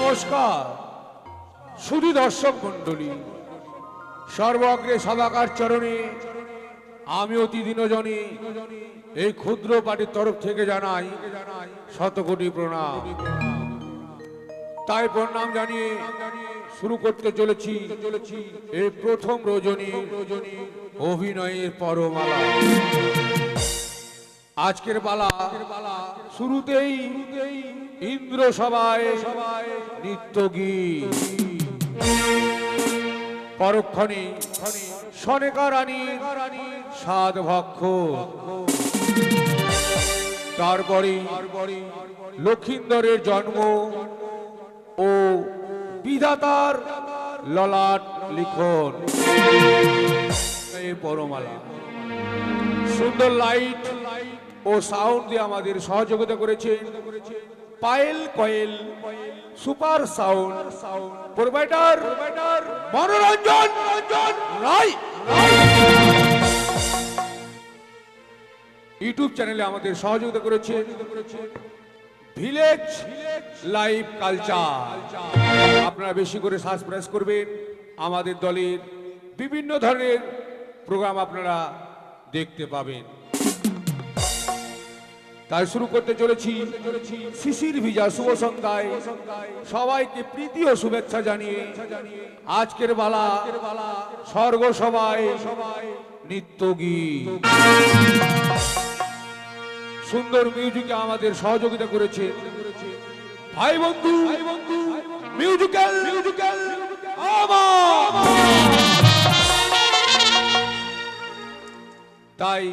নমস্কার শুধু দর্শক মণ্ডলী, সর্বগ্রে সবাকার চরণে আমি অতি দিনজনে এই ক্ষুদ্র পার্টির তরফ থেকে জানাই শতকোটি প্রণাম। তাই প্রণাম জানিয়ে শুরু করতে চলেছি এই প্রথম রজনী অভিনয়ের পরমালা। আজকের পালা শুরুতেই ইন্দ্র সভায় নৃত্য গীত, পরক্ষণে সনেকা রানীর সাত ভক্ষ, তারপরে লক্ষিন্দরের জন্ম ও বিধাতার ললাট লিখন এই পরমালা। সুন্দর লাইট ও সাউন্ড দিয়ে আমাদের সহযোগিতা করেছেন Payel Koel super sound provider Monoranjan Roy. YouTube চ্যানেলে আমাদের সহযোগিতা করেছেন ভিলেজ লাইভ কালচার। আপনারা বেশি করে সাবস্ক্রাইব করবেন, আমাদের দলের বিভিন্ন ধরনের প্রোগ্রাম আপনারা দেখতে পাবেন। তাই শুরু করতে চলেছি শিশির ভিজা শুভ সন্ধ্যায় সবাইকে প্রীতি ও শুভেচ্ছা জানিয়ে আজকের বালা স্বর্গ সভায় নৃত্য গীত। সুন্দর মিউজিকে আমাদের সহযোগিতা করেছে ভাই বন্ধু মিউজিক্যাল তাই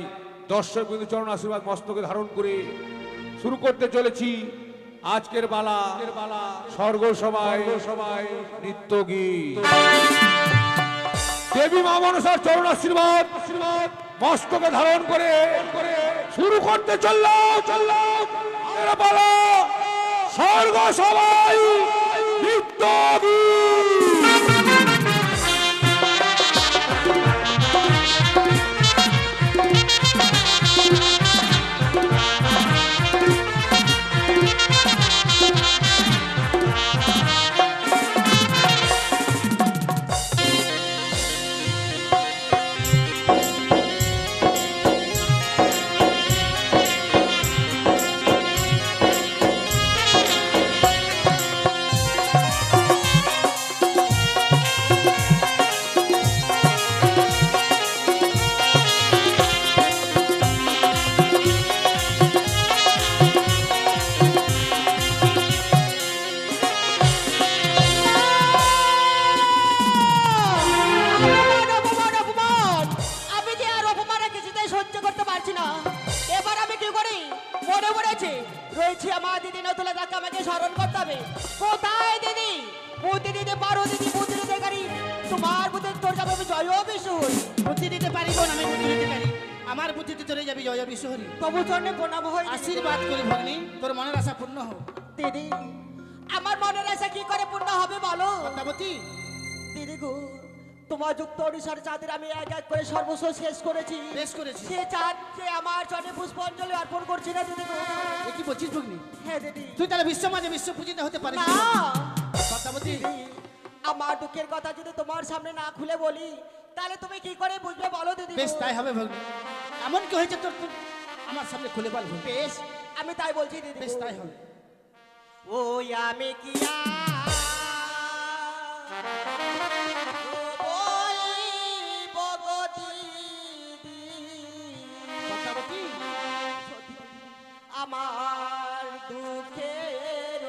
দর্শক বিন্দু চরণ আশীর্বাদ মস্তকে ধারণ করে শুরু করতে চলেছি আজকের বালা স্বর্গ সভায় নৃত্য গীত। দেবী মা মনসার চরণ আশীর্বাদ মস্তকে ধারণ করে শুরু করতে চললাম বালা স্বর্গ সভায় নৃত্য গীত। আশীর্বাদ করি ভগ্নী, তোর মনের আশা পূর্ণ হোক। দিদি, আমার মনের আশা কি করে পূর্ণ হবে বলো? পদ্মাবতী দিদি গো, তোমার যুক্ত অনুসারে যাদের আমি এক এক করে সর্বস্ব শেষ করেছি সে চাঁদ সে আমার চরণে পুষ্পাঞ্জলি অর্পণ করছি না দিদি গো। এ কি বলছিস ভগ্নী? হ্যাঁ দিদি। তুই তাহলে বিশ্ব মাঝে বিশ্ব পূজিত হতে পারিস না পদ্মাবতী। আমার দুঃখের কথা যদি তোমার সামনে না খুলে বলি তাহলে তুমি কি করে বুঝবে বলো দিদি? বেশ তাই হবে ভগ্নী, এমন কি হয়েছে তোর আমার সামনে খুলে বল। বেশ আমি তাই বলছি দিদি। বেশ তাই হবে। ওই আমি কি আমার দুঃখের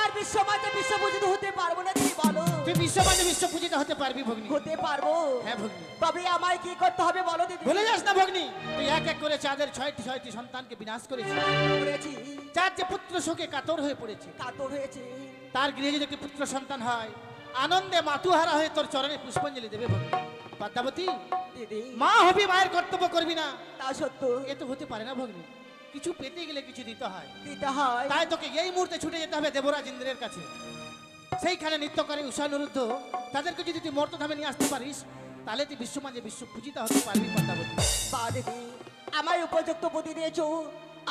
আর বিশ্বমাঝে বিশ্বপূজিত হতে পারবো না তুমি বলো? তুই বিশ্বমাঝে বিশ্ব পূজিত হতে পারবি ভগ্নি। হতে পারবো? হ্যাঁ ভগ্নি। তবে আমায় কি করতে হবে বলো দিদি? ভুলে যাস না ভগ্নি, তুই এক এক করে চাঁদের ছয়টি সন্তানকে বিনাশ করেছিস। করেছি, চাঁদ যে পুত্র শোকে কাতর হয়ে পড়েছে, কাতর হয়েছে। তার গৃহে যদি একটি পুত্র সন্তান হয়, আনন্দে মাতুহারা হয়ে তোর চরণে পুষ্পাঞ্জলি দেবে ভগ্নি। পদ্মাবতী, দিদি মা হবি, মায়ের কর্তব্য করবি না, তা সত্য, এ তো হতে পারে না ভগ্নি। কিছু পেতে গেলে কিছু দিতে হয়, দিতে হয়। তাই তোকে এই মুহূর্তে ছুটে যেতে হবে দেবরাজ ইন্দ্রের কাছে। সেইখানে নৃত্য করে উষানুরুদ্ধ তাদেরকে যদি তুই মর্তধামে নিয়ে আসতে পারিস, তাহলে তুই বিশ্বমাঝে বিশ্ব পূজিতা হতে পারবি পদ্মাবতী। বা দিদি, আমায় উপযুক্ত বুদ্ধি দিয়েছো,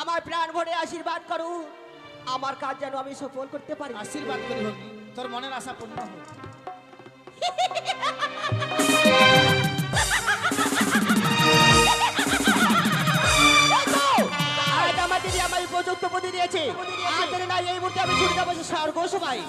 আমার প্রাণ ভরে আশীর্বাদ করো, আমার কাজ যেন আমি সফল করতে পারি। আশীর্বাদ করি ভগ্নি, তোর মনের আশা পূর্ণ হোক। আজ আমার দিদি আমায় উপযুক্ত বুদ্ধি দিয়েছে, আর দেরি নাই, এই মুহূর্তে আমি ছুটে যাবো স্বর্গ সবাই।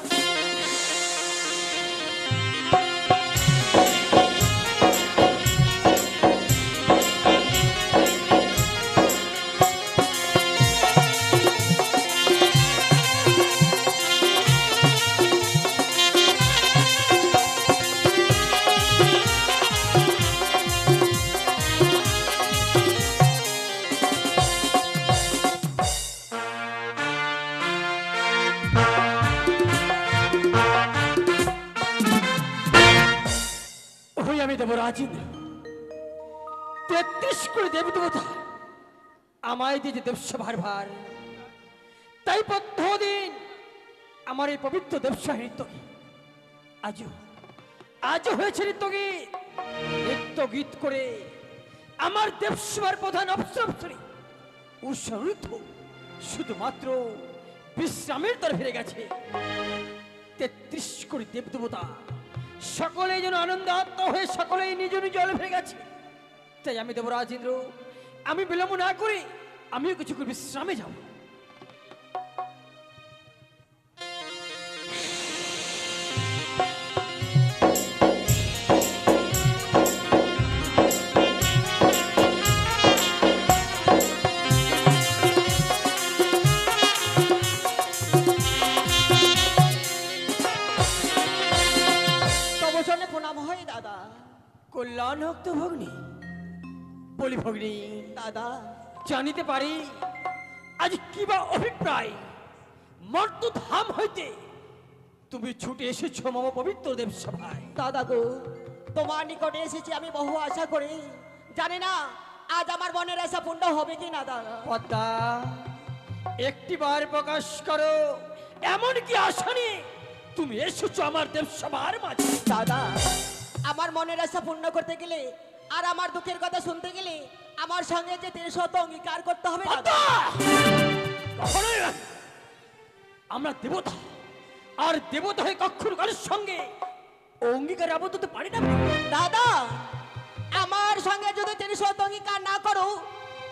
ওই আমি দেবরাজ ইন্দ্র, 33 কোটি দেবী দেবতা আমায় দিয়ে যে দেবসভার ভার, তাই প্রত্যেকদিন আমার এই পবিত্র দেবসভা নৃত্য আজও হয়েছে নৃত্য গীত করে আমার দেবসভার প্রধান অপ্সরী উৎসরিত শুধুমাত্র বিশ্রামের তরে ফিরে গেছে। 33 কোটি দেবদেবতা সকলে যেন আনন্দাত্ম হয়ে সকলেই নিজ নিজ জলে ফিরে গেছে। তাই আমি দেবরাজ ইন্দ্র, আমি বিলম্ব না করে আমিও কিছু করে বিশ্রামে যাব। তব চরণে প্রণাম হয় দাদা। কল্যাণ হোক তো ভগ্নী। বলি ভগ্নী, দাদা, জানিতে পারি আজ কিবা অভিপ্রায় মর্তধাম হইতে তুমি ছুটে এসেছো মম পবিত্র দেবসভায়? দাদা গো, তোমার নিকটে এসেছি আমি বহু আশা করি, জানি না আজ আমার মনের আশা পূর্ণ হবে কি না দাদা। পদ্মা, একটিবার প্রকাশ করো এমন কি আশা নিয়ে তুমি এসেছো আমার দেবসভার মাঝে? দাদা, আমার মনের আশা পূর্ণ করতে গেলে আর আমার দুঃখের কথা শুনতে গেলে আমার সঙ্গে যে 300 অঙ্গীকার করতে হবে দাদা। পদ্মা! কখনোই নয়। আমরা দেবতা, আর দেবতা হয়ে কখনো কারোর সঙ্গে অঙ্গীকার আবদ্ধ হতে পারি না। দাদা, আমার সঙ্গে যদি 300 অঙ্গীকার না করো,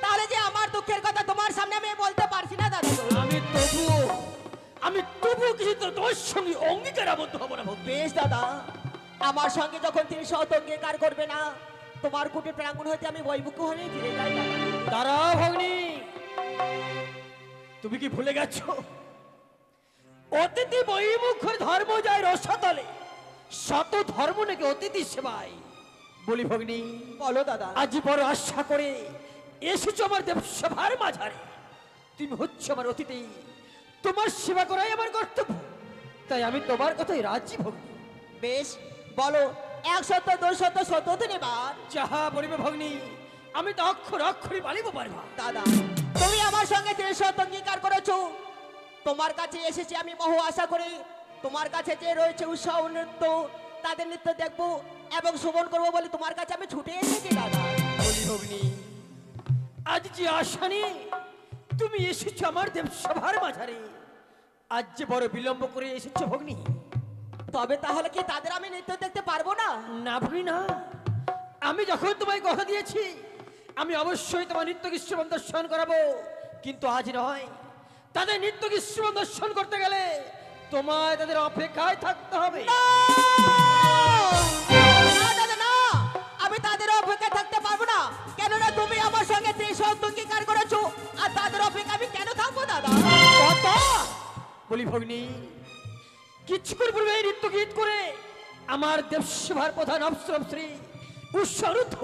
তাহলে যে আমার দুঃখের কথা তোমার সামনে আমি বলতে পারছি না দাদা গো। আমি তবুও কিছু তোমার সঙ্গে অঙ্গীকার আবদ্ধ হবো না ভক্তি। বেশ দাদা, আমার সঙ্গে যখন 300 অঙ্গীকার করবে না, তোমার কুটির প্রাঙ্গণ হইতে আমি বৈমুখ হয়ে ফিরে যাই দাদা। দাঁড়াও ভগ্নী, তুমি কি ভুলে গেছো অতিথি বহিমুখ ধর্ম যায় রসতলে, শত ধর্ম নাকি অতিথি সেবায়। বলি ভগ্নী, বলো দাদা। আজ বড় আশা করে এসেছো আমার দেবসভার মাঝারে, তুমি হচ্ছে আমার অতিথি, তোমার সেবা করাই আমার কর্তব্য, তাই আমি তোমার কথাই রাজি ভগ্নী। বেশ, বলো 100 200 100 নেবার। যাহা বলিবে ভগ্নী, আমি তো অক্ষর অক্ষরই বালিব পারবা। দাদা, তুমি আমার সঙ্গে 300 অঙ্গীকার করেছো, তোমার কাছে এসেছি আমি বহু আশা করি, তোমার কাছে যে রয়েছে উৎসাহ নৃত্য, তাদের নৃত্য দেখবো এবং শ্রবণ করবো বলে তোমার কাছে আমি ছুটে এসেছি দাদা। বলি ভগ্নী, আজ যে আশা নিয়ে তুমি এসেছো আমার দেবসভার মাঝারে, আজ যে বড় বিলম্ব করে এসেছো ভগ্নী। তবে তাহলে কি তাদের আমি নৃত্য দেখতে পারবো না? না ভগ্নী না, আমি যখন তোমায় কথা দিয়েছি আমি অবশ্যই তোমার নৃত্য গীশ্রম দর্শন করাবো, কিন্তু আজ নয়। তাদের নৃত্য গীশ্রম দর্শন করতে গেলে তোমায় তাদের অপেক্ষায় থাকতে হবে। না দাদা না, আমি তাদের অপেক্ষায় থাকতে পারবো না, কেননা তুমি আমার সঙ্গে 300 অঙ্গীকার করেছো, আর তাদের অপেক্ষা আমি কেন থাকবো দাদা? কথা বলি ভগ্নী, কিছুক্ষণ পূর্বে এই নৃত্য গীত করে আমার দেবসভার প্রধান অপ্সরশ্রী উৎসারুদ্ধ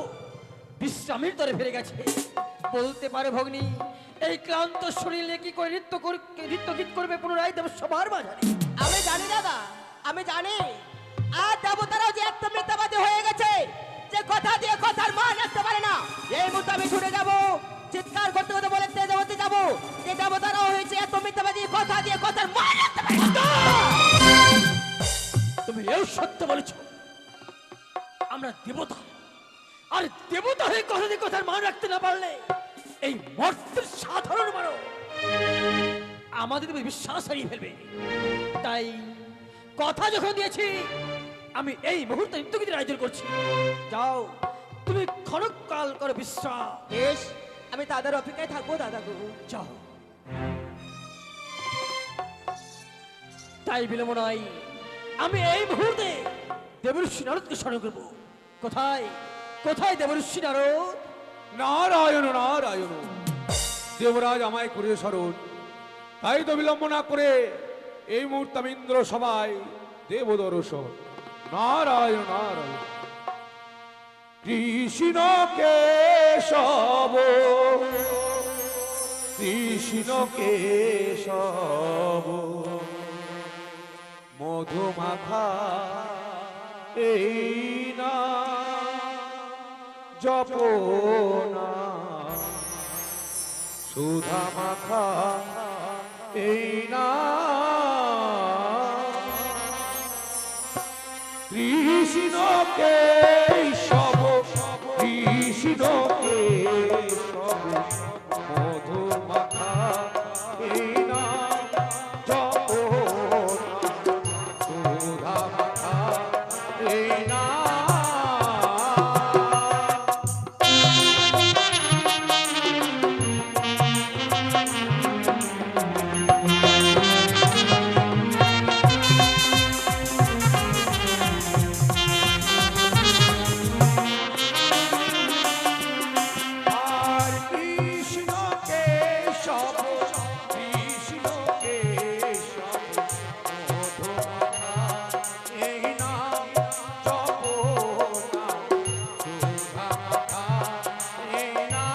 বিশ্রামের দরে ফিরে গেছে। বলতে পারে ভগ্নী, এই ক্লান্ত শরীরে কি করে নৃত্য গীত করবে পুনরায় দেবসভার বাজারে? আমি জানি দাদা, আমি জানি। আর দেবতারাও যে এত মিথ্যাবাদী হয়ে গেছে যে কথা দিয়ে কথার মান রাখতে পারে না। এই মুহূর্তে আমি ছুটে যাব, চিৎকার করতে করতে বলে দেবতে যাব যে দেবতারাও হয়েছে এত মিথ্যাবাদী, কথা দিয়ে কথার মান রাখতে পারে না। তুমি এও সত্য বলেছ, আমরা দেবতা, আর দেবতা হয়ে কথা দিয়ে কথার মান রাখতে না পারলে এই মর্তের সাধারণ মানব আমাদের উপর বিশ্বাস হারিয়ে ফেলবে। তাই কথা যখন দিয়েছি, আমি এই মুহূর্তে নৃত্যগীতের আয়োজন করছি। যাও, তুমি ক্ষণকাল করে বিশ্রাম। বেশ, আমি তাদের অপেক্ষায় থাকবো দাদা গো। যাও। তাই বিলম্ব নয়, আমি এই মুহূর্তে দেবর্ষি নারদকে স্মরণ করবো। কোথায় কোথায় দেবর্ষি নারদ? নারায়ণ নারায়ণ, দেবরাজ আমায় করে স্মরণ। তাই তো বিলম্ব না করে এই মুহূর্তে আমি ইন্দ্র সভায় দেব দর্শন। নারায়ণ নারায়ণ। কৃষ্ণ কেশব, কৃষ্ণ কেশব, মধুমাখা এই না জপনা, সুধা মাখা এই না, কৃষ্ণ কেশব, কৃষ্ণ কেশব, মধু মাখা এই না জপনা, সুধা মাখা এই না। আর কৃষ্ণ কেশব, কৃষ্ণ কেশব, মধু মাখা এই না জপনা, সুধা মাখা এই না।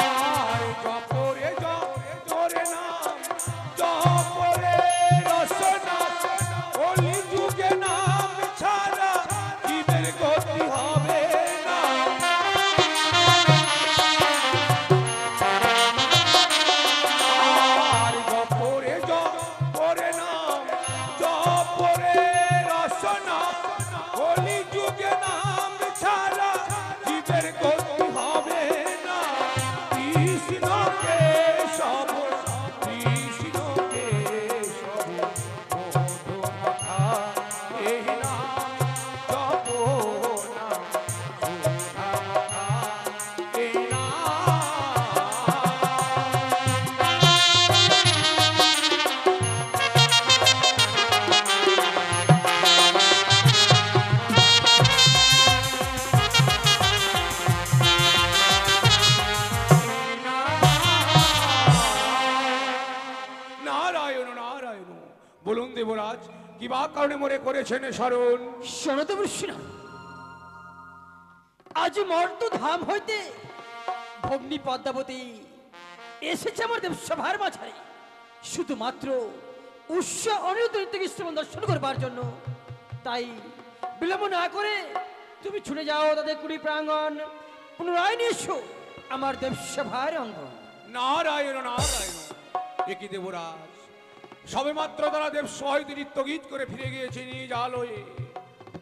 আর জপরে জপরে নাম, জপরে রসনা, কলি যুগে নাম ছাড়া জীবের গতি হবে না। আর জপরে জপরে নাম, জপরে রসনা, কলি যুগে নাম ছাড়া জীবের গতি হবে না। কৃষ্ণ কেশব, কৃষ্ণ কেশব, মধু মাখা এই না জপনা, সুধা মাখা এই না। নারায়ণ নারায়ণ। বলুন দেবরাজ, কি বা কারণে মনে করেছেন স্মরণ? শোনতে বলছি না, আজ মর্ত ধাম হইতে ভগ্নী পদ্মাবতী এসেছে আমার দেবসভার মাঝারে শুধুমাত্র উৎসাহ অনিরুদ্ধ নৃত্যকৃষ্ণ দর্শন করবার জন্য। তাই বিলম্ব না করে তুমি ছুটে যাও তাদের কুড়ি প্রাঙ্গণ, পুনরায় নিয়ে এসো আমার দেবসভার অঙ্গন। নারায়ণ নারায়ণ। একই দেবরাজ, সবে মাত্র তারা দেব সহিত নৃত্য গীত করে ফিরে গিয়েছে নিজ আলোয়,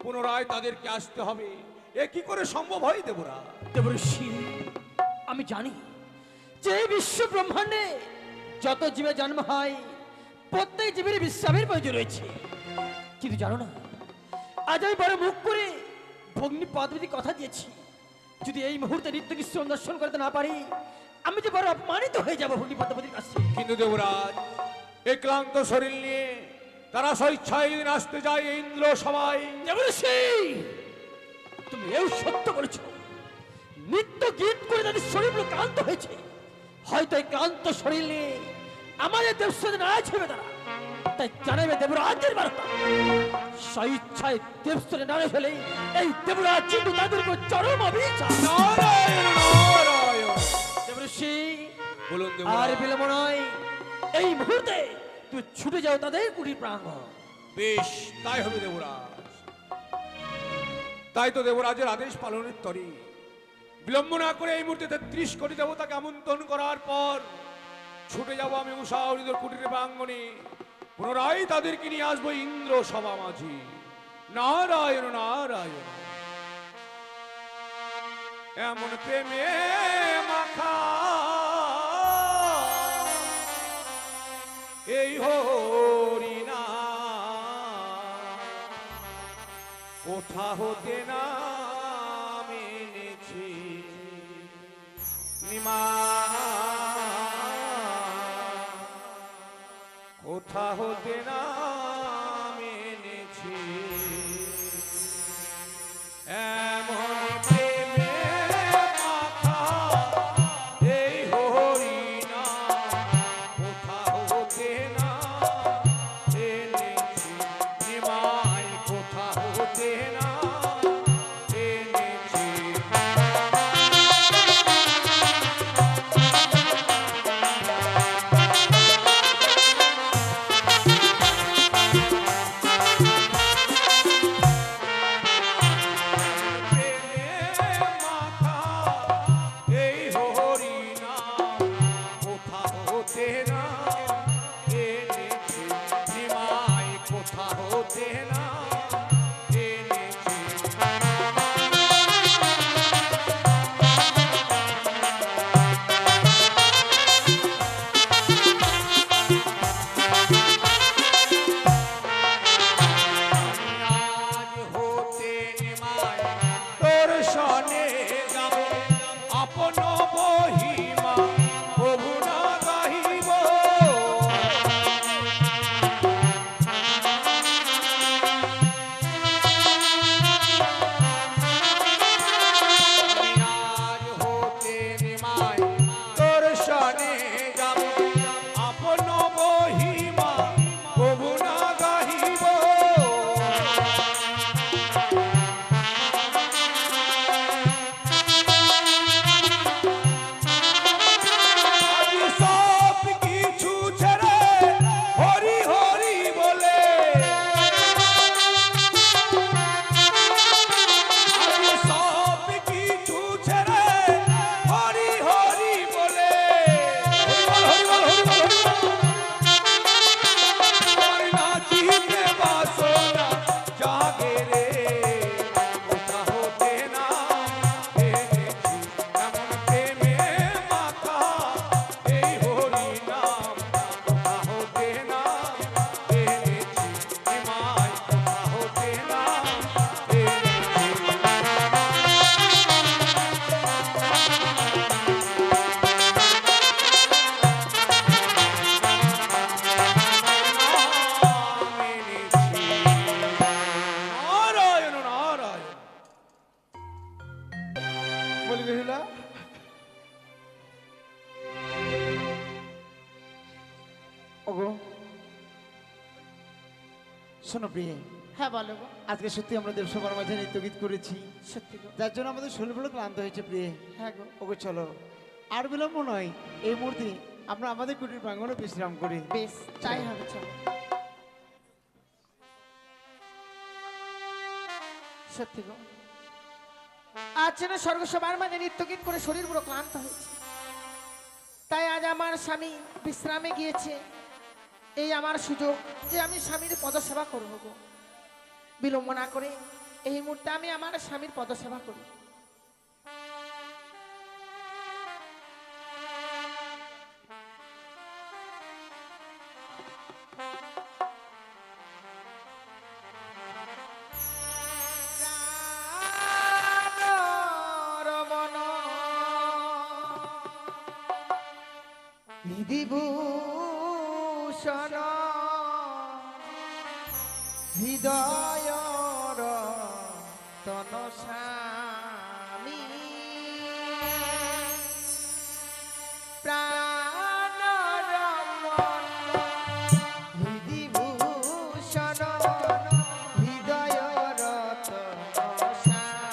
পুনরায় তাদেরকে আসতে হবে। এ কি করে সম্ভব হয় দেবরাজ? দেবর্ষি, আমি জানি যে এই বিশ্ব ব্রহ্মাণ্ডে যত জীবের জন্ম হয় প্রত্যেক জীবের বিশ্রামের প্রয়োজন রয়েছে, কিন্তু জানো না, আজ আমি বড় মুখ করে ভগ্নী পদ্মাবতী কথা দিয়েছি, যদি এই মুহূর্তে নৃত্যকৃষ্ণ দর্শন করতে না পারি আমি যে বড় অপমানিত হয়ে যাব ভগ্নী পদ্মাবতীর কাছে। কিন্তু দেবরাজ, এই ক্লান্ত শরীর নিয়ে তারা স্বেচ্ছায় দিন আসতে যায় এই ইন্দ্র সবাই। দেবর্ষি, তুমি এও সত্য বলেছ। নিত্য গীত করে তাদের শরীরগুলো ক্লান্ত হয়েছে। হয়তো এই ক্লান্ত শরীর নিয়ে আমাদের দেবস্বদের নারাজ হবে তারা। তাই জানাবে দেবরাজের বার্তা। স্বেচ্ছায় দেবস্বরে নারাজ হলে এই দেবরাজ কিন্তু তাদের উপর চরম অভিশাপ। নারায়ণ নারায়ণ। দেবর্ষি, বলুন আর দেবরাজ। বিলম্ব নয়, এই মুহূর্তে তুমি ছুটে যাও তাদের কুটির প্রাঙ্গণ। বেশ, তাই হবে দেবরাজ। তাই তো দেবরাজের আদেশ পালনের তরে বিলম্ব না করে এই মুহূর্তে 33 কোটি দেবতাকে আমন্ত্রণ করার পর ছুটে যাব আমি উষা হরিদর কুটিরের প্রাঙ্গণে। পুনরায় তাদেরকে নিয়ে আসবো ইন্দ্র সভা মাঝি। নারায়ণ নারায়ণ। এমন প্রেমে মাখা এই হরিনা কোথা হতে না মেনেছি নিমা, কোথা হতে না মেনেছি এমন প্রেমে মাখা এই হরিনা কোথা হতে না এনেছি নিমাই, কোথা হতে না এনেছি। ওগো শোনো প্রিয়ে, হ্যাঁ বলো গো। আজকে সত্যি আমরা দেবসভার মাঝে নৃত্য গীত করেছি, সত্যি গো। যার জন্য আমাদের শরীরগুলো ক্লান্ত হয়েছে প্রিয়ে। হ্যাঁ গো। ওগো চলো, আর বিলম্ব নয়, এই মুহূর্তে আমরা আমাদের কুটির প্রাঙ্গণে বিশ্রাম করি। বেশ, তাই হবে, চলো। সত্যি গো, আজ যেন স্বর্গসভার মাঝে নৃত্য গীত করে শরীর পুরো ক্লান্ত হয়েছে। তাই আজ আমার স্বামী বিশ্রামে গিয়েছে, এই আমার সুযোগ যে আমি স্বামীর পদসেবা করবো গো। বিলম্ব না করে এই মুহূর্তে আমি আমার স্বামীর পদসেবা করি। ভূষণ হৃদয় রতন স্বামী প্রাণ রমণ হৃদি ভূষণ হৃদয় রতন স্বামী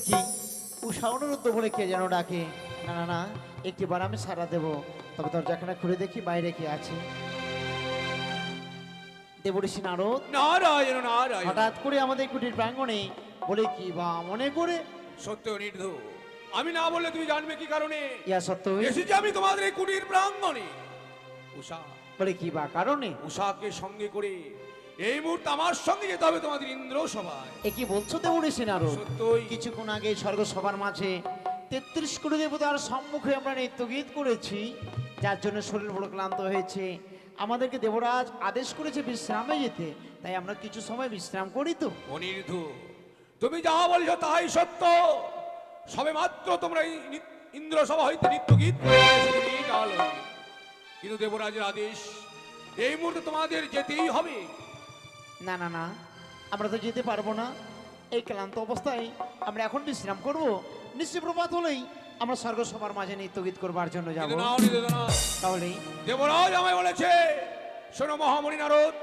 কি উষা অনুরুদ্ধ বলে কে যেন ডাকে। না না না, একটিবার আমি সারা দেব, তবে দরজাখানা খুলে দেখি বাইরে কে আছে। দেবঋষি নারদ নারায়ণ নারায়ণ। হঠাৎ করে আমাদের কুটির প্রাঙ্গণে বলে কি বা মনে করে? সত্য নির্ধ, আমি না বললে তুমি জানবে কি কারণে ইয়া সত্য এসেছি আমি তোমাদের এই কুটির প্রাঙ্গণে। উষা বলে কি বা কারণে? উষাকে সঙ্গে করে এই মুহূর্তে আমার সঙ্গে যেতে হবে তোমাদের ইন্দ্র সভায়। এ কি বলছো দেবঋষি নারদ? সত্যই। কিছুক্ষণ আগে স্বর্গ সভার মাঝে 33 কোটি দেবতার সম্মুখে আমরা নৃত্য গীত করেছি, যার জন্য শরীর বড় ক্লান্ত হয়েছে। আমাদেরকে দেবরাজ আদেশ করেছে বিশ্রামে যেতে, তাই আমরা কিছু সময় বিশ্রাম করি তো। অনিরুদ্ধ, তুমি যাহা বলছো তাহাই সত্য। সবে মাত্র তোমরা এই ইন্দ্র সভা হইতে নৃত্য গীত করে এসেছো এই কাল হইতে। কিন্তু দেবরাজের আদেশ, এই মুহূর্তে তোমাদের যেতেই হবে। না না না, আমরা তো যেতে পারবো না। এই ক্লান্ত অবস্থায় আমরা এখন বিশ্রাম করব। নিশ্চয় প্রভাত হলেই আমরা স্বর্গসভার মাঝে নৃত্যগীত করবার জন্য যাব। কিন্তু না অনিরুদ্ধ, না। তাহলেই দেবরাজ আমায় বলেছে, শোনো মহামণি নারদ,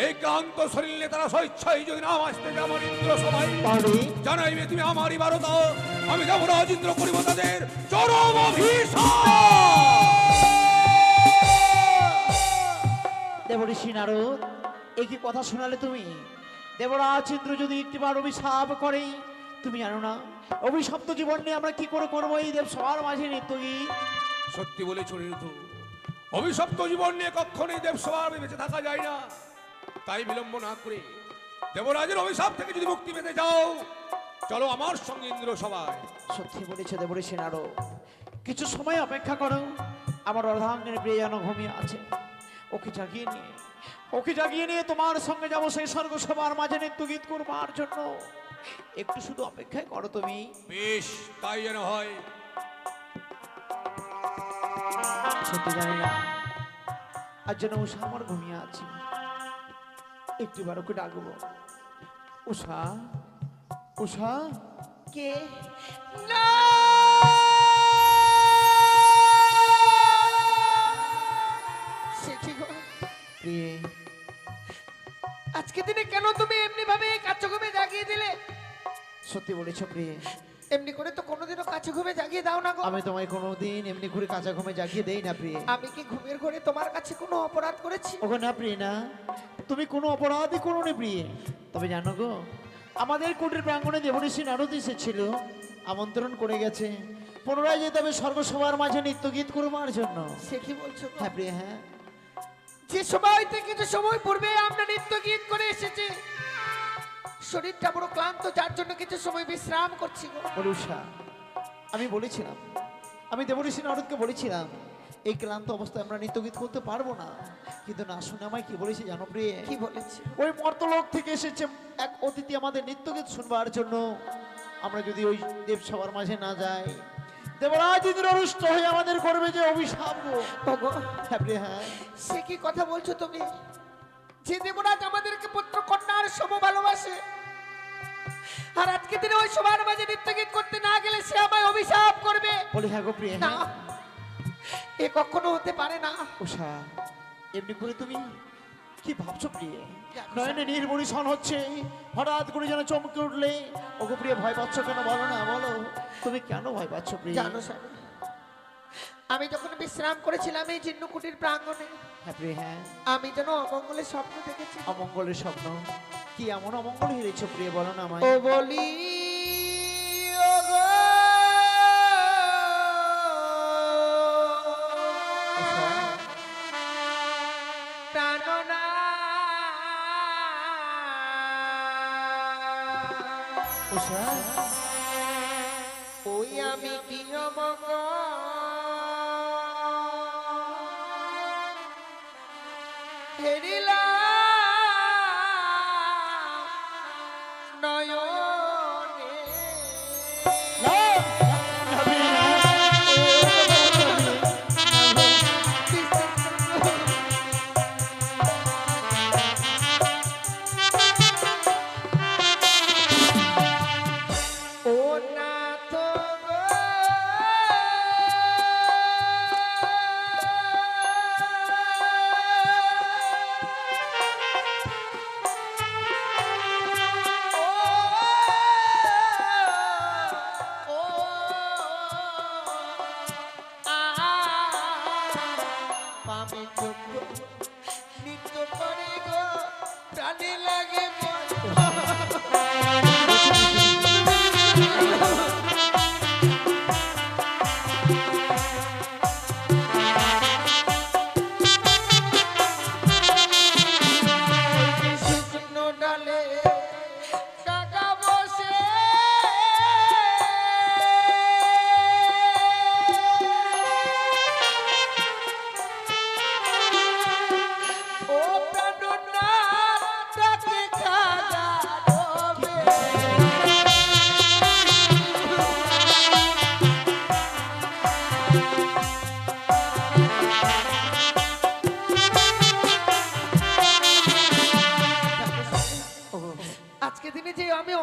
এই ক্লান্ত শরীর নিয়ে তারা স্বেচ্ছায় যদি না আসতে যায় আমার ইন্দ্র সভায়, তাহলে জানাইবে তুমি আমারই বারতা, আমি দেবরাজ ইন্দ্র করিব তাদের চরম অভিশাপ। দেবঋষি নারদ, এই কি কথা শোনালে তুমি? দেবরাজ ইন্দ্র যদি একটিবার অভিশাপ করে, তুমি জানো না অভিশপ্ত জীবন নিয়ে আমরা কি করে করবো এই দেব সবার মাঝে নৃত্যগীত? সত্যি বলেছ অনিরুদ্ধ, অভিশপ্ত জীবন নিয়ে কখনোই দেবসভার বেঁচে থাকা যায় না। তাই বিলম্ব না করে দেবরাজের অভিশাপ থেকে যদি মুক্তি পেতে যাও, চলো আমার সঙ্গে ইন্দ্র সভায়। সত্যি বলেছে দেবঋষি নারদ, কিছু সময় অপেক্ষা করো। আমার অর্ধাঙ্গের প্রিয় যেন ঘুমিয়ে আছে, ওকে জাগিয়ে নিয়ে তোমার সঙ্গে যাবো সেই স্বর্গসভার মাঝে নৃত্যগীত করবার জন্য। একটু শুধু অপেক্ষায় করো তুমি। বেশ, তাই যেন হয়। সত্যি জানি না আজ যেন উষা আমার ঘুমিয়ে আছে, একটিবার ওকে ডাকবো। উষা, উষা। কে? সে কি গো? প্রিয়ে, আজকে দিনে কেন তুমি এমনি ভাবে কাছে ঘুমে জাগিয়ে দিলে? সত্যি বলেছ প্রিয়ে, এমনি করে তো কোনোদিনও কাছে ঘুমে জাগিয়ে দাও না গো। আমি তোমায় কোনোদিন এমনি করে কাঁচা ঘুমে জাগিয়ে দেই না প্রিয়ে। আমি কি ঘুমের ঘরে তোমার কাছে কোনো অপরাধ করেছি? ওগো না প্রিয়ে না, তুমি কোনো অপরাধই করোনি প্রিয়ে। তবে জানো গো, আমাদের কুটির প্রাঙ্গণে দেবঋষি নারদ এসেছিল, আমন্ত্রণ করে গেছে পুনরায় যেতে হবে স্বর্গসভার মাঝে নৃত্যগীত করবার জন্য। সে কি বলছো গো? হ্যাঁ প্রিয়ে, হ্যাঁ। যে সময় থেকে যে সময় পূর্বে আমরা নৃত্য গীত করে এসেছি, শরীরটা বড় ক্লান্ত, যার জন্য কিছু সময় বিশ্রাম করছি গো। উষা, আমি বলেছিলাম, আমি দেবঋষি নারদকে বলেছিলাম এই ক্লান্ত অবস্থায় আমরা নৃত্যগীত করতে পারবো না, কিন্তু না শুনে আমায় কি বলেছে জানো প্রিয়ে? কি বলেছি? ওই মর্তলোক থেকে এসেছে এক অতিথি আমাদের নৃত্যগীত শুনবার জন্য। আমরা যদি ওই দেবসভার মাঝে না যাই, দেবরাজ ইন্দ্র রুষ্ট হয়ে আমাদের করবে যে অভিশাপ গো। ওগো, হ্যাঁ প্রিয়ে, হ্যাঁ। সে কি কথা বলছো তুমি? যে দেবরাজ আমাদেরকে পুত্র কন্যার সম ভালোবাসে, আর আজকে দিনে ওই সবার মাঝে নৃত্য গীত করতে না গেলে সে আমায় অভিশাপ করবে। বলি হ্যাঁ গো প্রিয়ে, না, হ্যাঁ। এ কখনো হতে পারে না। উষা, এমনি করে তুমি কি ভাবছো প্রিয়ে? দেখো নয়নে নির্মরিশন হচ্ছে, হঠাৎ করে যেন চমকে উঠলে। ওগো প্রিয়ে, ভয় পাচ্ছ কেন বলো না, বলো তুমি কেন ভয় পাচ্ছ প্রিয়ে? জানো স্বামী, আমি যখন বিশ্রাম করেছিলাম এই জিন্নকুটির প্রাঙ্গণে, হ্যাঁ প্রিয়ে, হ্যাঁ। আমি যেন অমঙ্গলের স্বপ্ন দেখেছি। অমঙ্গলের স্বপ্ন? কি এমন অমঙ্গল হেরেছ প্রিয়ে, বলো না আমায়। ও বলি ওগো, প্রাণনা উষা, ওই আমি কি অমঙ্গল হেরিলাম নয়নে। ও নাথ গো,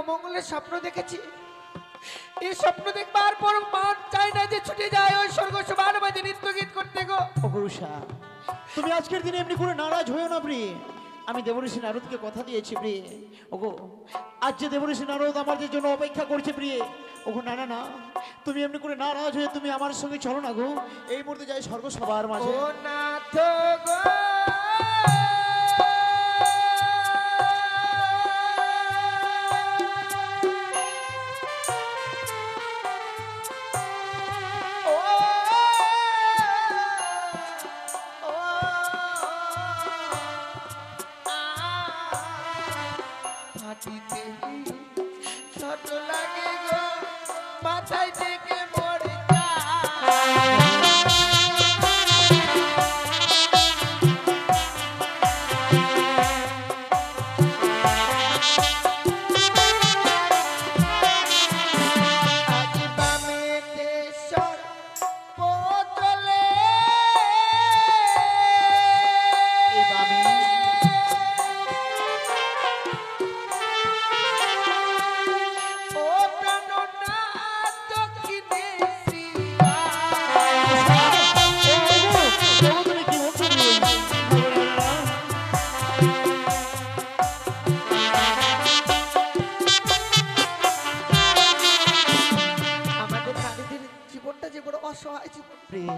অমঙ্গলের স্বপ্ন দেখেছি। এই স্বপ্ন দেখবার পর মান চাই না যে ছুটে যায় ওই স্বর্গ সবার মাঝে নৃত্য গীত করতে গো। ওগো উষা, তুমি আজকের দিনে এমনি করে নারাজ হয়েও না প্রিয়ে। আমি দেবঋষি নারদকে কথা দিয়েছি প্রিয়ে। ওগো, আজ যে দেবঋষি নারদ আমাদের জন্য অপেক্ষা করছে প্রিয়ে। ওগো না না না, তুমি এমনি করে নারাজ হয়ে তুমি আমার সঙ্গে চলো না গো। এই মুহূর্তে যাই স্বর্গ সবার মাঝে। ও নাথ গো মাটিতে ছোট লাগে গো মাথায় থেকে মরে আজ বামে দেশর বোতলে এই বামি ও প্রাণনাথ দক্ষিণে ওগো, তুমি কি বলছো প্রিয়ে? ওগো, না, না, না। আমাদের নারীদের জীবনটা যে বড় অসহায় জীবন, প্রিয়ে,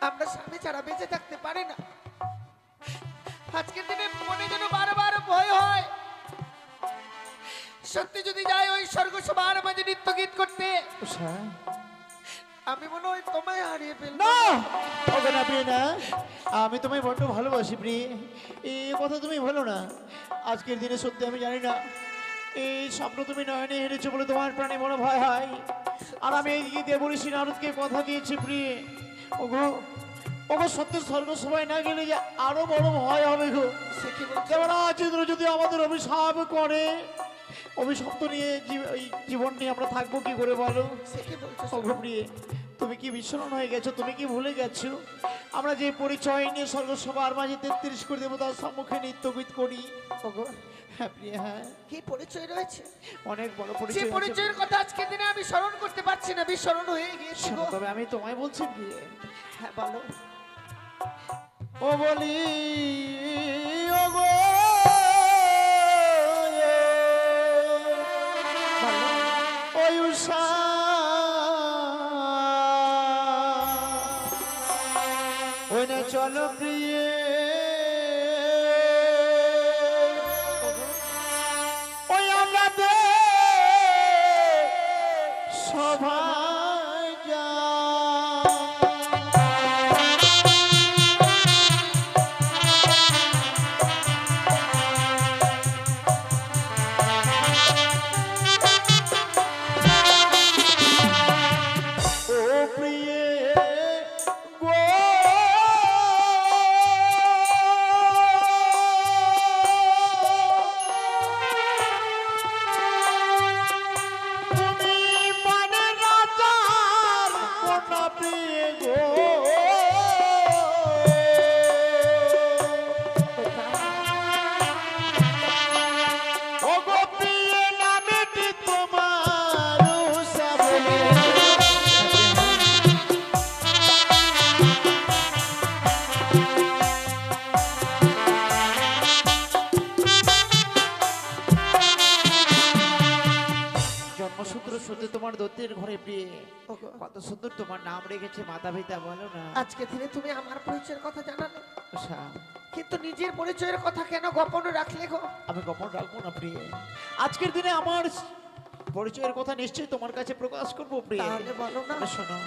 আমরা স্বামী ছাড়া বেঁচে থাকতে পারি না। আজকের দিনে মনে যেন বারবার ভয় হয়, সত্যি যদি যাই ওই স্বর্গ সবার মাঝে নৃত্য গীত করতে, উষা, আমি মনে হয় তোমায় হারিয়ে ফেলবো। না ওগো না প্রিয়ে না, আমি তোমায় বড্ড ভালোবাসি প্রিয়ে। এই কথা তুমি বলো না। আজকের দিনে সত্যি আমি জানি না এই স্বপ্ন তুমি নয়নে হেরেছো বলে তোমার প্রাণে মনে ভয় হয়। আর আমি এই দেবঋষি নারদকে কথা দিয়েছি প্রিয়ে। ওগো, ওগো সত্যি স্বর্গ সবাই না গেলে যে আরো বড় ভয় হবে গো। সে কি বলছো? দেবরাজ ইন্দ্র যদি আমাদের অভিশাপ করে, অভিশাপ তো নিয়ে এই জীবন নিয়ে আমরা থাকবো কি করে বলো? সে কি বলছো? ওগো প্রিয়ে, তুমি কি বিস্মরণ হয়ে গেছো? তুমি কি ভুলে গেছো আমরা যে পরিচয় নিয়ে স্বর্গ সবার মাঝে 33 করে দেবো তার সম্মুখে নৃত্য গীত করি? ওগো, হ্যাঁ প্রিয়ে, হ্যাঁ কি পরিচয় রয়েছে? অনেক বড় যে পরিচয় আছে। পরিচয়ের কথা আজকের দিনে আমি স্মরণ করতে পারছি না, বিস্মরণ হয়ে গিয়েছি শোনো, গো। তবে আমি তোমায় বলছি প্রিয়ে। হ্যাঁ বলো। ও বলি ওগো, ওই উষা, ওই না চলো প্রিয়ে, ওই আমাদের সবাই যা ও প্রিয়ে গো, তুমি মানে রাজার কোনা প্রিয়ে গো, ও গো প্রিয়ে নামেটি তোমার উষা বলে। জন্মসূত্র সূত্রে তোমার দত্তের ঘরে প্রিয়ে, ওগো, কত সুন্দর তোমার নাম রেখেছে মাতা পিতা, বলো না? আজকে দিনে তুমি আমার পরিচয়ের কথা জানালে, উষা, কিন্তু নিজের পরিচয়ের কথা কেন গোপন রাখলে গো? আমি গোপন রাখবো না প্রিয়ে। আজকের দিনে আমার পরিচয়ের কথা নিশ্চয়ই তোমার কাছে প্রকাশ করবো প্রিয়ে। তাহলে বলো না। তবে শোনো,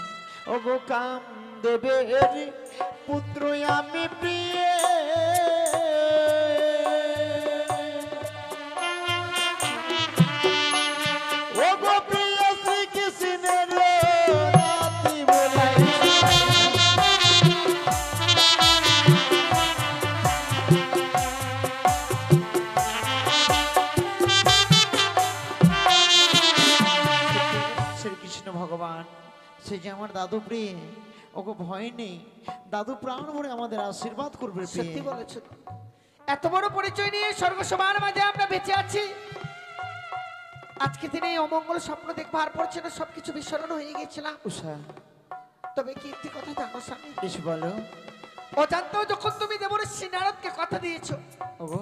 ও গো কাম দেবের পুত্র আমি প্রিয়ে, ও গো প্রিয় শ্রীকৃষ্ণের নাতি বলে। শ্রীকৃষ্ণ ভগবান সে যে আমার দাদু প্রিয়ে। ওগো ভয় নেই, দাদু প্রাণ ভরে আমাদের আশীর্বাদ করবে প্রিয়ে। সত্যি বলেছো। এত বড় পরিচয় নিয়ে স্বর্গ সবার মাঝে আমরা বেঁচে আছি, আজকে দিনে এই অমঙ্গল স্বপ্ন দেখবার পর যেন সবকিছু বিস্মরণ হয়ে গেছিলাম। উষা, তবে কি একটি কথা জানো স্বামী, এসে বলো। অজান্তেও যখন তুমি দেবর্ষি নারদকে কথা দিয়েছো ওগো,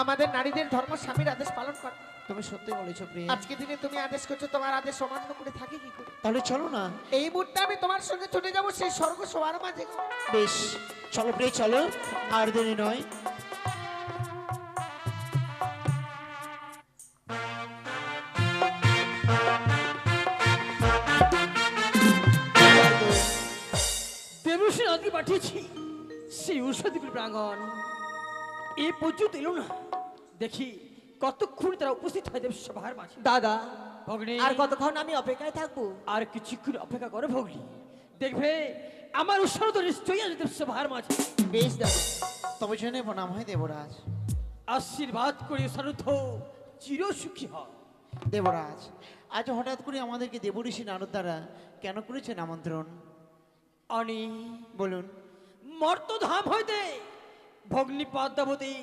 আমাদের নারীদের ধর্ম স্বামীর আদেশ পালন কর, তুমি সত্যি বলেছো প্রিয়া। আজকে দিনে তুমি আদেশ করছো, তোমার আদেশ অমান্য করে থাকে কি করে? তাহলে চলো না। এই মুহূর্তে আমি তোমার সঙ্গে ছুটে যাবো সেই স্বর্গ সবার মাঝে। বেশ, চলো প্রিয়া চলো, আর দেরি নয়। দেবশ্রী নদী পাঠিয়েছি সেই ঔষধিগুলি প্রাঙ্গণ এ পর্যন্ত এলো না। দেখি কতক্ষণ তারা উপস্থিত হয় দেবসভার মাঝে। দাদা, ভগ্নী, আর কতক্ষণ আমি অপেক্ষায় থাকবো? আর কিছুক্ষণ অপেক্ষা করে ভগ্নী, দেখবে আমার উৎসাহ তো নিশ্চয়ই আসবে দেবসভার মাঝে। বেশ দাদা, তবে জেনে প্রণাম হয় দেবরাজ। আশীর্বাদ করে সারুদ্ধ চির সুখী হয়। দেবরাজ, আজ হঠাৎ করে আমাদেরকে দেবঋষি নারদ দ্বারা কেন করেছেন আমন্ত্রণ? অনি বলুন। মর্তধাম হইতে ভগ্নী পদ্মাবতী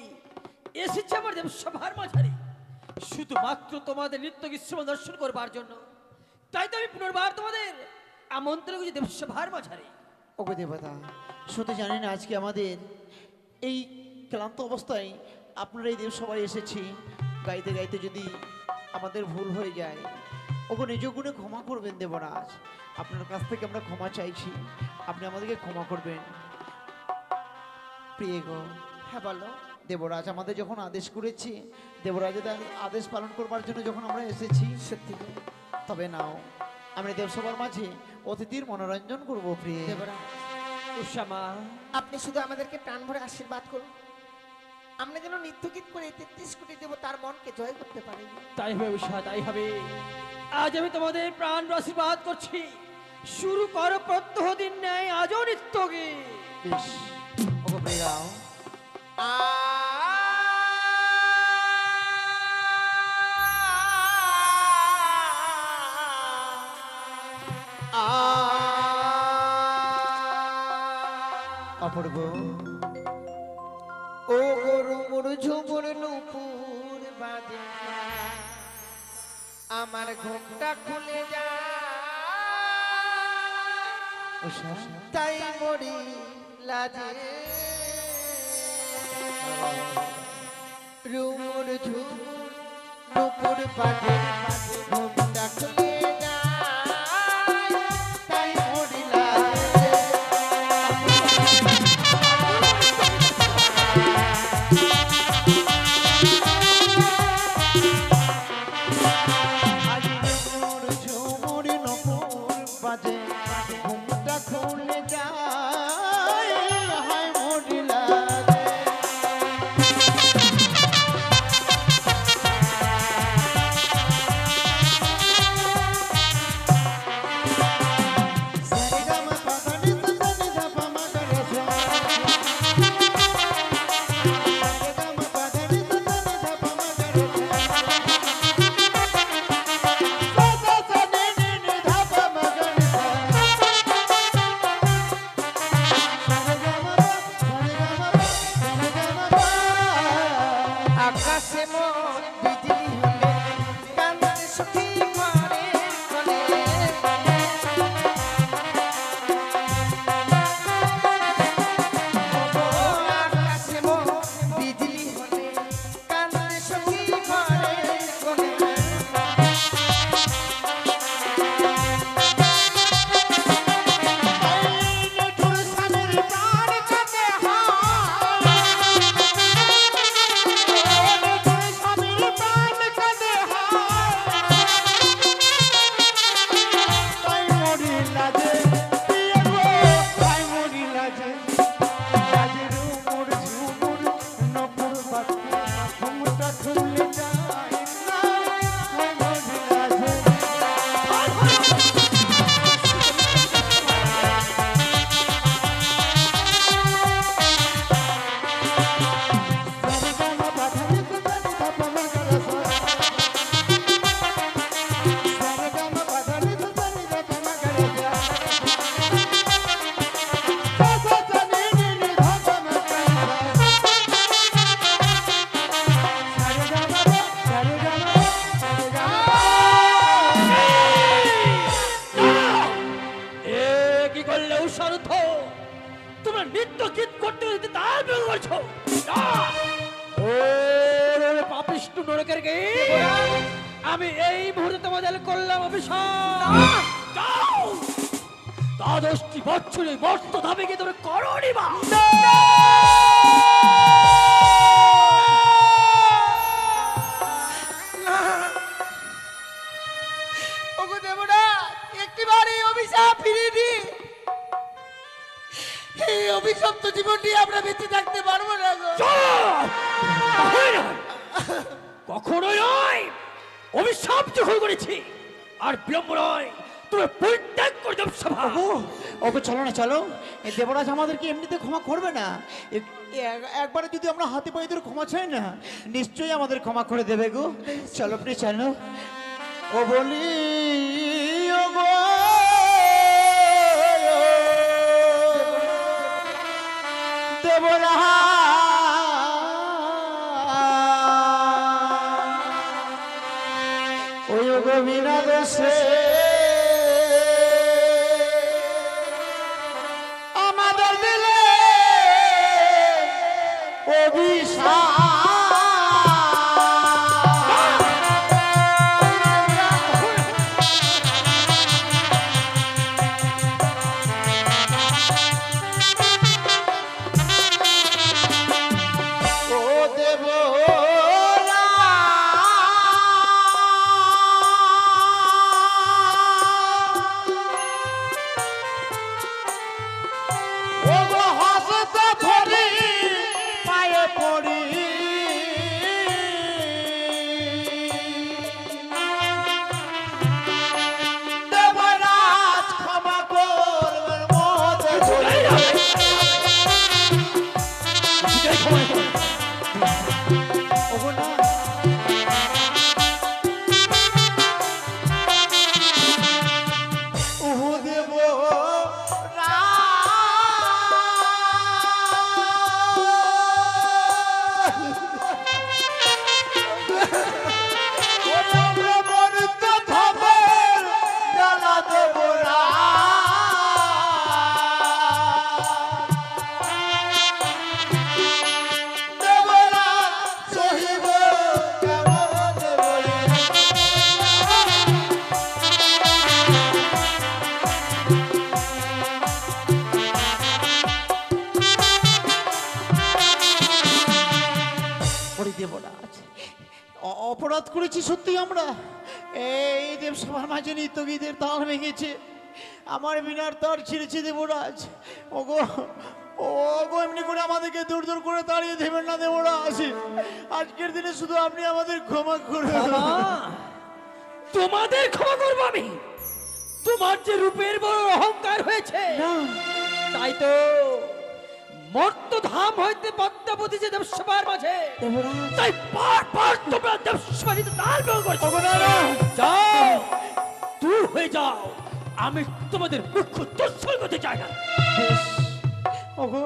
এসেছে আমার দেবসভার মাঝারে শুধুমাত্র তোমাদের নিত্য গ্রীষ্ম দর্শন করবার জন্য। তাই তো আমি পুনর্বার তোমাদের আমন্ত্রণ করছি দেবসভার মাঝারে। ওগো দেবতা, শুধু জানেন আজকে আমাদের এই ক্লান্ত অবস্থায় আপনারা এই দেবসভায় এসেছি, গাইতে গাইতে যদি আমাদের ভুল হয়ে যায়, ওগো নিজ গুণে ক্ষমা করবেন দেবরাজ। আপনার কাছ থেকে আমরা ক্ষমা চাইছি, আপনি আমাদেরকে ক্ষমা করবেন। প্রিয় গো, হ্যাঁ বলো। দেবরাজ আমাদের যখন আদেশ করেছি, দেবরাজের আদেশ পালন করবার জন্য যখন আমরা এসেছি, সত্যি গো। তবে নাও আমরা দেবসভার মাঝে অতিথির মনোরঞ্জন করবো প্রিয়। দেবরাজ, উষামা, আপনি শুধু আমাদেরকে প্রাণ ভরে আশীর্বাদ করুন, আমরা যেন নৃত্যগীত করে 33 কোটি দেব তার মনকে জয় করতে পারি। তাই হবে উষা, তাই হবে। আজ আমি তোমাদের প্রাণ আশীর্বাদ করছি। শুরু করো প্রত্যহ দিন ন্যায় আজও নিত্য গীত। বেশ, ওগো প্রিয় গাও। অপূর্ব, ও গরু মুড় ঝুমুর নুপুর বাজে, আমার ঘুমটা খুলে যায়, উষা, তাই মরি লাজে। রুমুর ঝুমুর নুপুর বাজে, ঘুমটা খুলে যায়, তাই মরি লাজে। আজ ঝুমুর ঝুমুর নপুর বাজে, ঘুমটা খুলে যায়, হায় মরিলা রে। সারেগামা পাধানি সানি ধাপা মাগরে সা। সারেগামা পাধানি সানি ধাপা মাগরে সা। সা সা সা নি নি নি ধাপা মাগরে সা। উষারুদ্ধ তোমরা নৃত্য গীত করতে করতে তাল বের করছো ওরে পাপিষ্ঠ নরকের গে আমি এই মুহূর্তে তোমাদের করলাম অভিশাপ যাও দ্বাদশটি বছরে মস্ত ধামে গিয়ে তোমরা করনি বা ওগো দেবরা একটিবারই অভিশাপ ফিরিয়ে দি। এই অভিশপ্ত জীবনটি আমরা বেঁচে থাকতে পারবো না গো। কখনোই নয় অভিশাপ যখন করেছি আর বিলম্ব নয় তুমি পরিত্যাগ করে দেব সভা ওকে চলো না চলো, এই দেবরাজ আমাদেরকে এমনিতে ক্ষমা করবে না। একবারে যদি আমরা হাতে পায়ে ধরে ক্ষমা চাই না, নিশ্চয়ই আমাদের ক্ষমা করে দেবে গো। চলো প্লিজ চলো। ও বলি ও গো দেবরাজ, ওই গো বিনা দোষে আমাদের দিলে অভিশাপ। ও গো হসতে ধরি পায়ে পড়ি, দেবরাজ ক্ষমা করবেন মহতে ধরি। ওগো না ওহো দেব দেবরাজ, অপরাধ করেছি সত্যি আমরা। এই দেবসভার মাঝে নিত্যগীতের তাল ভেঙেছে, আমার বিনার তার ছিঁড়েছে দেবরাজ। ওগো ওগো এমনি করে আমাদেরকে দূর দূর করে তাড়িয়ে দেবেন না দেবরাজ। আজকের দিনে শুধু আপনি আমাদের ক্ষমা করে তোমাদের ক্ষমা করবো আমি? তোমার যে রূপের বড় অহংকার হয়েছে তাই তো মর্তধাম হইতে পদ্মাবতী যে দেবসভার মাঝে তাই বারবার তোমরা দেবসভাতে তাল বের করছো। যাও দূর হয়ে যাও, আমি তোমাদের মুখ দর্শন করতে চাই না। ওগো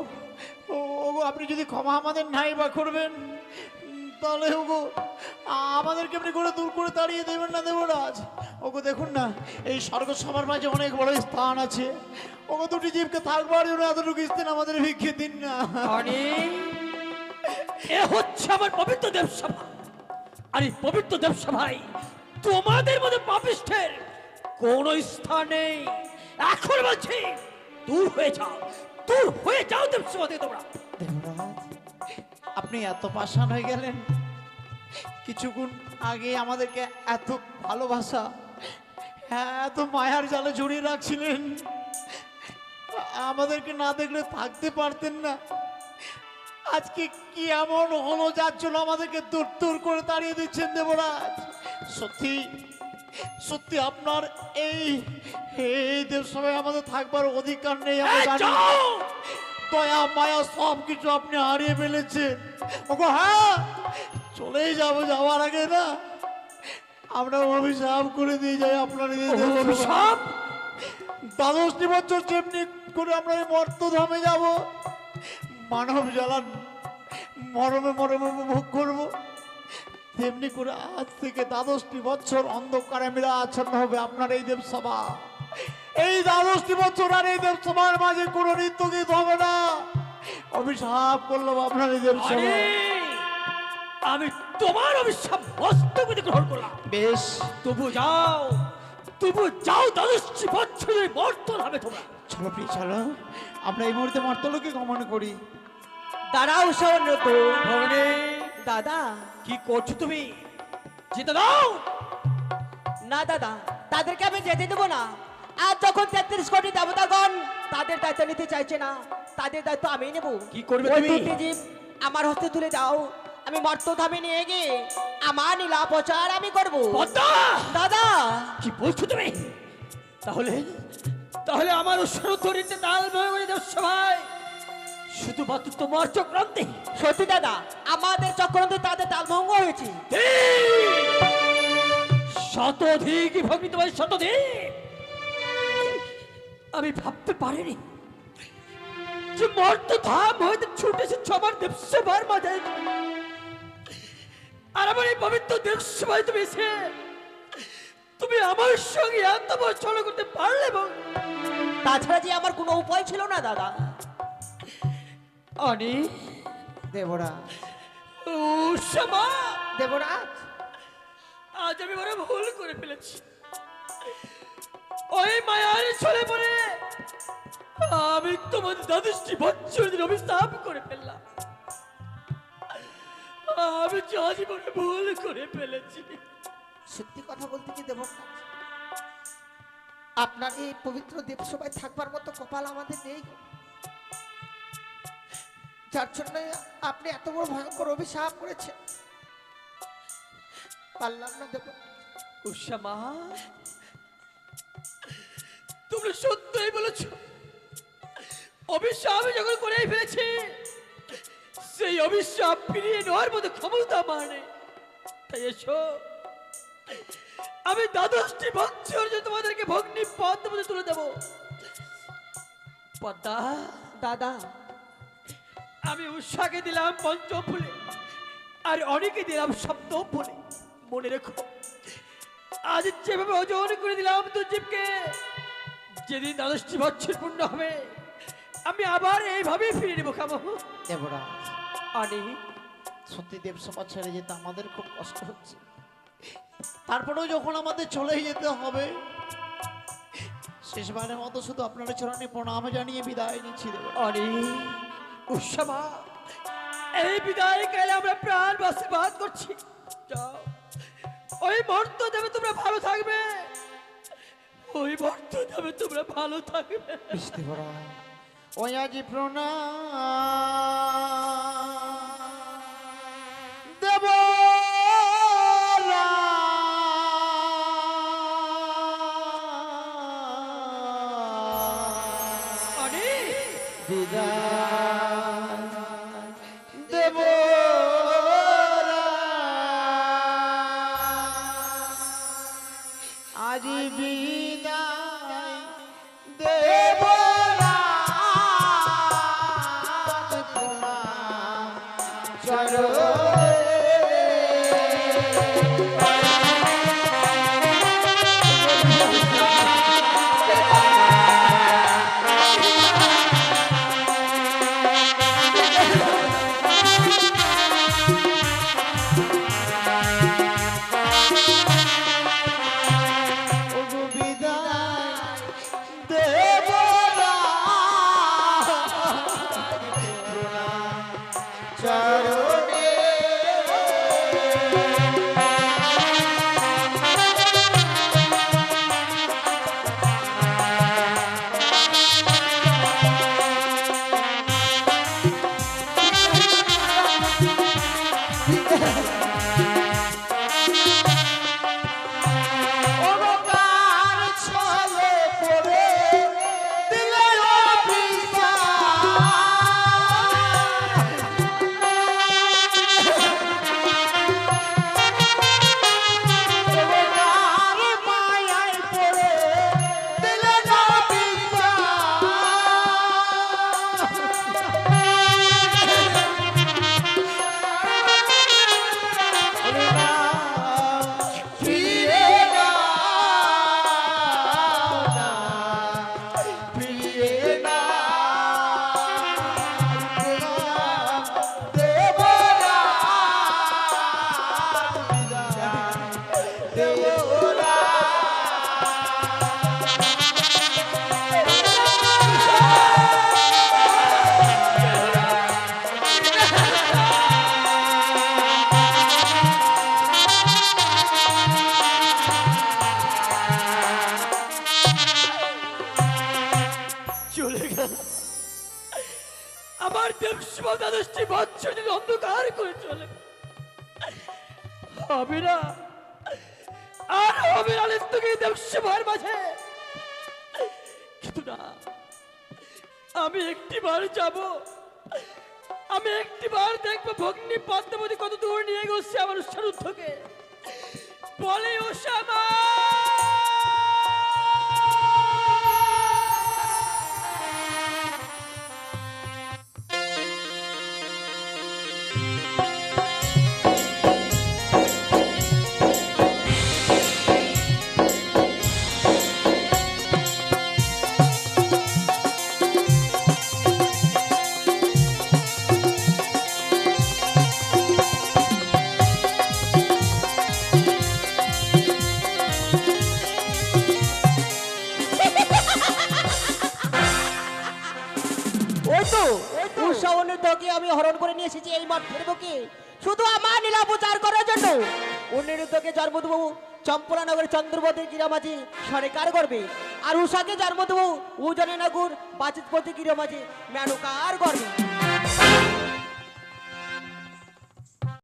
ওগো আপনি যদি ক্ষমা আমাদের নাই বা করবেন, তাহলে ওগো আমাদেরকে আপনি করে দূর করে তাড়িয়ে দেবেন না দেবরাজ। ওগো দেখুন না, এই স্বর্গ সবার মাঝে অনেক বড় স্থান আছে। ওগো দুটি জীবকে থাকবার জন্য এতটুকু স্থান আমাদের ভিক্ষে দিন না। এ হচ্ছে আমার পবিত্র দেবসভা, আর এই পবিত্র দেবসভায় তোমাদের মধ্যে পাপিষ্ঠের কোন স্থান নেই। এখন বলছি দূর হয়ে যাও, দূর হয়ে যাও দেবসভা থেকে তোমরা। দেবরাজ আপনি এত পাষাণ হয়ে গেলেন? কিছুক্ষণ আগে আমাদেরকে এত ভালোবাসা, এত মায়ার জালে জড়িয়ে রাখছিলেন, আমাদেরকে না দেখলে থাকতে পারতেন না। আজকে কি এমন হলো যার জন্য আমাদেরকে দূর দূর করে তাড়িয়ে দিচ্ছেন দেবরাজ? সত্যি সত্যি আপনার এই দেবসভায় আমাদের থাকবার অধিকার নেই। আমরা জানি দয়া মায়া সব কিছু আপনি হারিয়ে ফেলেছেন। ওগো হ্যাঁ, চলেই যাবো, যাওয়ার আগে না আমরা অভিশাপ করে দিয়ে যাই আপনার অভিশাপ। দ্বাদশটি বছর যেমনি করে আমরা এই মর্তধামে যাব, মানব জ্বালান মরমে মরমে উপভোগ করব, তেমনি করে আজ থেকে দ্বাদশটি বছর অন্ধকারে মিলা আচ্ছন্ন হবে আপনার এই দেবসভা। এই দ্বাদশটি বছর আর এই দেব সবার মাঝে কোনো নৃত্য গীত হবে না। অভিশাপ করলাম আপনার এই দেব আরে সভা। আমি তোমার অভিশাপ মস্তকে গ্রহণ করলাম। বেশ, তবু যাও দ্বাদশটি বছরের মর্তন হবে তোমরা। চলো প্রিয় চলো, আমরা এই মুহূর্তে মর্তলোকে গমন করি। দাঁড়াও উষা অনুরুদ্ধ। ভগিনী, দাদা, কি করছো তুমি? যেতে দাও। না দাদা, তাদেরকে আমি যেতে দেবো না। আর যখন 33 কোটি দেবতাগণ তাদের দায়িত্ব নিতে চাইছে না, তাদের দায়িত্ব আমি নেব। কি করবে ওই তুমি? দুটি জীব আমার হস্তে তুলে দাও, আমি মর্তধামে নিয়ে গিয়ে আমার নীলা প্রচার আমি করব। পদ্মা, দাদা, কি বলছো তুমি? তাহলে আমার উৎসরিতে তাল ভেঙে দেব সবাই শুধুমাত্র তোমার চক্রান্তে। সত্যি দাদা, আমাদের চক্রান্তে তাদের তালভঙ্গ হয়েছে। শতধিক ভগ্নি, তোমার শতধিক। আমি ভাবতে পারিনি যে মর্তধাম হইতে ছুটেছে সবার দেবসভার মাঝে। আর আমার এই পবিত্র দেবসভায় তুমি এসে তুমি আমার সঙ্গে এত বড় ছল করতে পারলে? তাছাড়া যে আমার কোনো উপায় ছিল না দাদা। অনি দেবরাজ, উষমা, দেবরাজ, আজ আমি বড় ভুল করে ফেলেছি। ওই মায়ার ছলে পড়ে আমি তোমাদের দ্বাদশটি বছরের অভিশাপ করে ফেললাম। আমি জীবনে ভুল করে ফেলেছি। সত্যি কথা বলতে কি দেবরাজ, আপনার এই পবিত্র দেবসভায় থাকবার মতো কপাল আমাদের নেই, যার জন্য আপনি এত বড় ভয়ঙ্কর অভিশাপ করেছেন। পারলাম না দেব। উষমা, তোমরা সত্যই বলেছ। অভিশাপ আমি যখন করেই ফেলেছি, সেই অভিশাপ ফিরিয়ে নেওয়ার মতো ক্ষমতা আমার নেই। তাই এসো, আমি দ্বাদশটি বছর যে তোমাদেরকে ভগ্নি পদ্ম মধ্যে তুলে দেব। পদ্মা, দাদা, আমি উষাকে দিলাম পঞ্চম ফুলে, আর অনেকে দিলাম সপ্তম ফুলে। মনে রেখো, আজ যেভাবে ওজন করে দিলাম দুর্জীবকে, যেদিন দ্বাদশটি বছর পূর্ণ হবে আমি আবার এইভাবে ফিরে নেবো। খাবো দেবরাজ, অনি, সত্যি দেবসভা ছেড়ে যেতে আমাদের খুব কষ্ট হচ্ছে। তারপরেও যখন আমাদের চলে যেতে হবে, শেষবারের মতো শুধু আপনার চরণে প্রণাম জানিয়ে বিদায় নিচ্ছি দেবরাজ। অনি, উষমা, এই বিদায় কালে আমরা প্রাণ আশীর্বাদ করছি। যাও, ওই মর্ত দেবে তোমরা ভালো থাকবে, ওই মর্ত দেবে তোমরা ভালো থাকবে। বেশ দেবরাজ, ওই আজি প্রণাম দেব। অনি, বিদায় দেব। আজি বিদায় দেব। দ্বাদশটি বৎসর যদি অন্ধকার করে চলে হবে না, আর হবে না নিত্যগীত দেবসভার মাঝে। কিন্তু না, আমি একটিবার যাব, আমি একটিবার দেখবো ভগ্নী পদ্মাবতী কত দূর নিয়ে গেছে আমার সারুদ্ধকে। বলে ওসামা, উষা অনিরুদ্ধকে আমি হরণ করে নিয়ে এসেছি এই মাঠের বুকে শুধু আমার লীলা প্রচার করার জন্য। অনিরুদ্ধকে জন্ম দেবো চম্পলা নগরের চন্দ্রবতী গিরামাঝি সরেকার করবে, আর উষাকে জন্ম দেবো উজনে নগর বাচিতপতি গিরামাঝি মেনকার করবে।